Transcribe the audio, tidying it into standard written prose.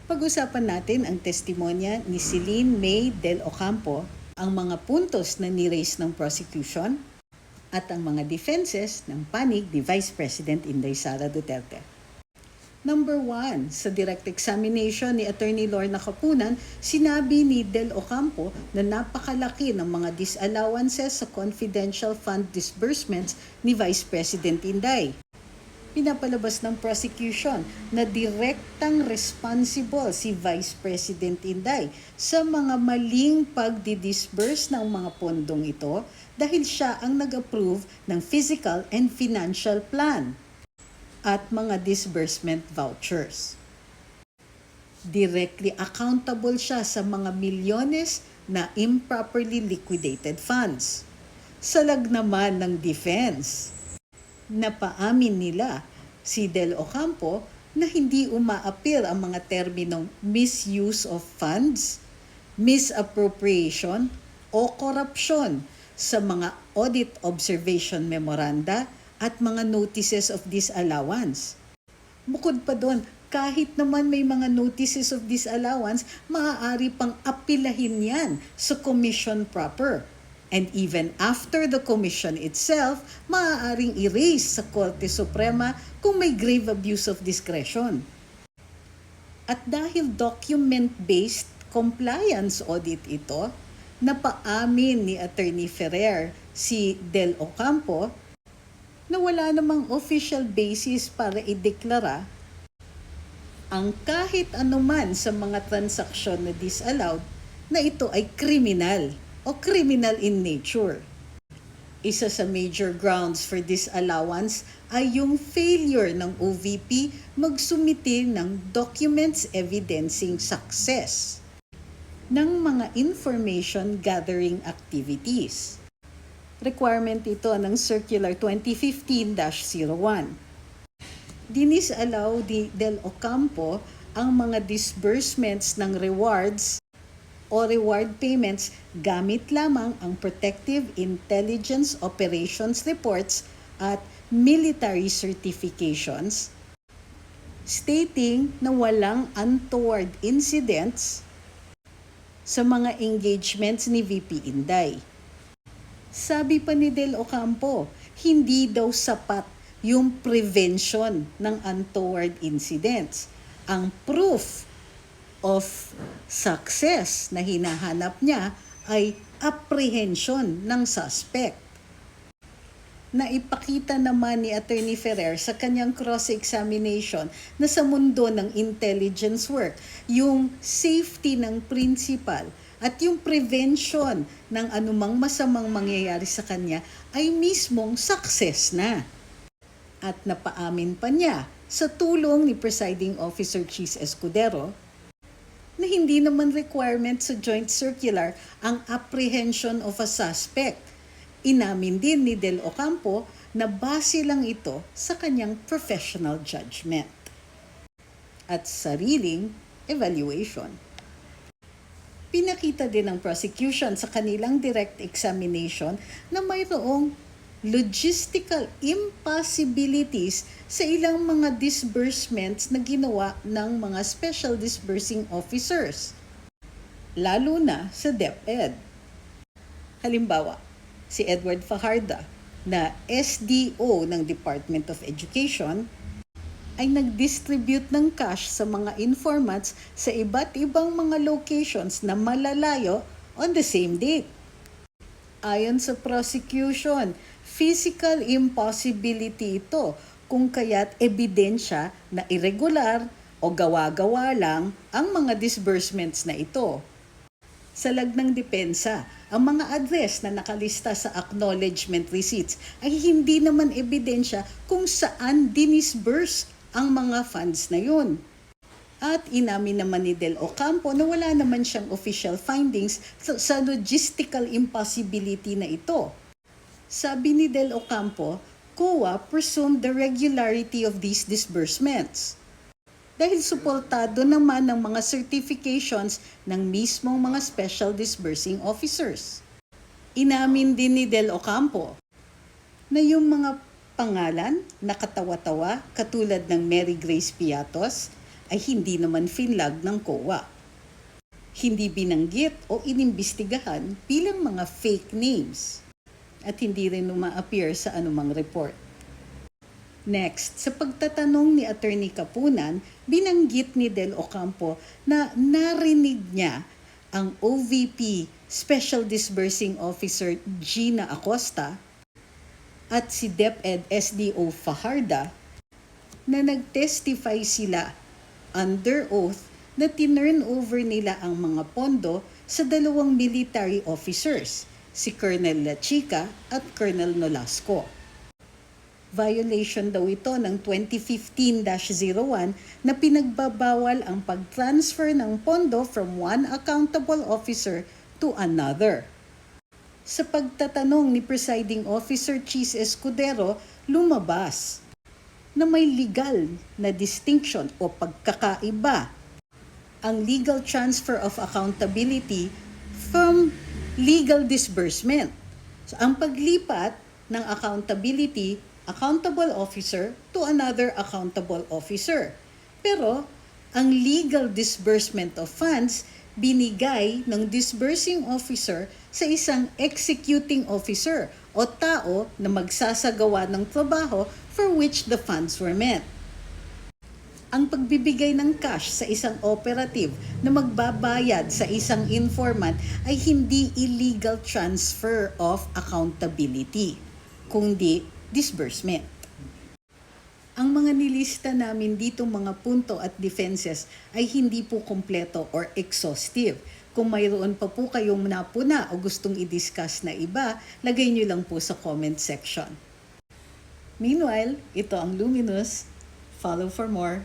Pag-usapan natin ang testimonya ni Celine May Del Ocampo, ang mga puntos na ni-raise ng prosecution at ang mga defenses ng panig ni Vice President Inday Sara Duterte. Number 1, sa direct examination ni Attorney Lorna Capunan, sinabi ni Del Ocampo na napakalaki ng mga disallowances sa confidential fund disbursements ni Vice President Inday. Pinapalabas ng prosecution na direktang responsible si Vice President Inday sa mga maling pagdi-disburse ng mga pondong ito dahil siya ang nag-approve ng physical and financial plan at mga disbursement vouchers. Directly accountable siya sa mga milyones na improperly liquidated funds. Salag naman ng defense. Napaamin nila si Del Ocampo na hindi umaapil ang mga terminong misuse of funds, misappropriation o korupsyon sa mga audit observation memoranda at mga notices of disallowance. Bukod pa doon, kahit naman may mga notices of disallowance, maaari pang apilahin yan sa commission proper. And even after the commission itself, maaaring i-raise sa Korte Suprema kung may grave abuse of discretion. At dahil document-based compliance audit ito, napaamin ni Attorney Ferrer si Del Ocampo na wala namang official basis para ideklara ang kahit anuman sa mga transaksyon na disallowed na ito ay kriminal o criminal in nature. Isa sa major grounds for disallowance ay yung failure ng OVP magsumite ng documents evidencing success ng mga information gathering activities. Requirement ito ng Circular 2015-01. Dinisallow ni Del Ocampo ang mga disbursements ng rewards o reward payments gamit lamang ang Protective Intelligence Operations Reports at military certifications, stating na walang untoward incidents sa mga engagements ni VP Inday. Sabi pa ni Del Ocampo, hindi daw sapat yung prevention ng untoward incidents. Ang proof of success na hinahanap niya ay apprehension ng suspect. Naipakita naman ni Attorney Ferrer sa kanyang cross-examination na sa mundo ng intelligence work, yung safety ng principal at yung prevention ng anumang masamang mangyayari sa kanya ay mismong success na. At napaamin pa niya sa tulong ni Presiding Officer Chis Escudero na hindi naman requirement sa joint circular ang apprehension of a suspect. Inamin din ni Del Ocampo na base lang ito sa kanyang professional judgment at sariling evaluation. Pinakita din ng prosecution sa kanilang direct examination na mayroong logistical impossibilities sa ilang mga disbursements na ginawa ng mga special disbursing officers, lalo na sa DepEd. Halimbawa, si Edward Fajarda na SDO ng Department of Education ay nag-distribute ng cash sa mga informants sa iba't ibang mga locations na malalayo on the same date. Ayon sa prosecution, physical impossibility ito kung kaya't ebidensya na irregular o gawa-gawa lang ang mga disbursements na ito. Sa lag ng depensa, ang mga address na nakalista sa acknowledgement receipts ay hindi naman ebidensya kung saan dinisburse ang mga funds na yun. At inamin naman ni Del Ocampo na wala naman siyang official findings sa logistical impossibility na ito. Sabi ni Del Ocampo, COA presumed the regularity of these disbursements dahil suportado naman ng mga certifications ng mismong mga special disbursing officers. Inamin din ni Del Ocampo na yung mga pangalan na katawa-tawa katulad ng Mary Grace Piatos ay hindi naman finlag ng COA. Hindi binanggit o inimbestigahan bilang mga fake names at hindi rin uma-appear sa anumang report. Next, sa pagtatanong ni Attorney Kapunan, binanggit ni Del Ocampo na narinig niya ang OVP Special Disbursing Officer Gina Acosta at si DepEd SDO Fajarda na nag-testify sila under oath na tinurn over nila ang mga pondo sa dalawang military officers, si Colonel Lachica at Colonel Nolasco. Violation daw ito ng 2015-01 na pinagbabawal ang pag-transfer ng pondo from one accountable officer to another. Sa pagtatanong ni Presiding Officer Cheese Escudero, lumabas na may legal na distinction o pagkakaiba ang legal transfer of accountability from legal disbursement. So, ang paglipat ng accountable officer to another accountable officer. Pero, ang legal disbursement of funds binigay ng disbursing officer sa isang executing officer o tao na magsasagawa ng trabaho for which the funds were meant. Ang pagbibigay ng cash sa isang operative na magbabayad sa isang informant ay hindi illegal transfer of accountability, kundi disbursement. Ang mga nilista namin dito mga punto at defenses ay hindi po kompleto or exhaustive. Kung mayroon pa po kayong napuna o gustong i-discuss na iba, lagay nyo lang po sa comment section. Meanwhile, ito ang Luminous. Follow for more.